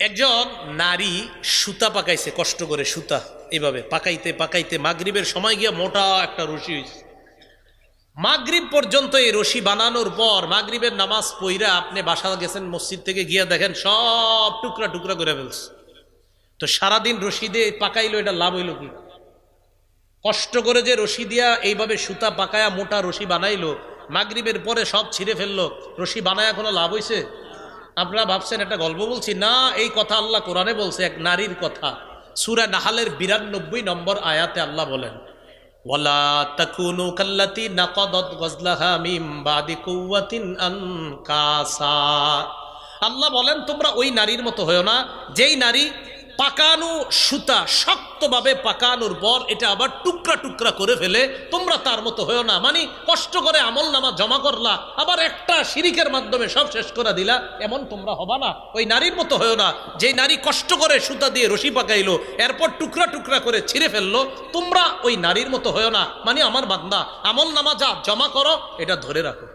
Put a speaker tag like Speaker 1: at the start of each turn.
Speaker 1: একজন নারী সুতা পাকাইছে, কষ্ট করে সুতা এইভাবে পাকাইতে পাকাইতে মাগরিবের সময় গিয়ে মোটা একটা রশি হয়েছে। মাগরিব পর্যন্ত এই রশি বানানোর পর মাগরিবের নামাজ পইরা আপনি বাসা গেছেন, মসজিদ থেকে গিয়া দেখেন সব টুকরা টুকরা করে ফেলছে। তো সারাদিন রশি দিয়ে পাকাইলো, এটা লাভ হইল কি? কষ্ট করে যে রশি দিয়া এইভাবে সুতা পাকায়া মোটা রশি বানাইলো, মাগরিবের পরে সব ছিঁড়ে ফেললো, রশি বানায়া কোনো লাভ হইছে? আপনারা ভাবছেন একটা গল্প বলছি? না, এই কথা আল্লাহ কোরআনে বলছে, এক নারীর কথা। সূরা নাহালের 92 নম্বর আয়াতে আল্লাহ বলেন, ওয়ালা তাকুনু কাল্লাতী নাকাদাত গজলাহা মিন বাদি কুওয়াতিন আনকাসা। আল্লাহ বলেন তোমরা ওই নারীর মতো হয়ো না যেই নারী পাকানো সুতা শক্তভাবে পাকানোর পর এটা আবার টুকরা টুকরা করে ফেলে। তোমরা তার মতো হয়ো না, মানে কষ্ট করে আমল নামা জমা করলা, আবার একটা শিরিকের মাধ্যমে সব শেষ করে দিলা, এমন তোমরা হবা না। ওই নারীর মতো হয়ো না যেই নারী কষ্ট করে সুতা দিয়ে রশি পাকাইলো, এরপর টুকরা টুকরা করে ছিঁড়ে ফেললো। তোমরা ওই নারীর মতো হয়ো না, মানে আমার বান্দা আমল নামা যা জমা করো এটা ধরে রাখো।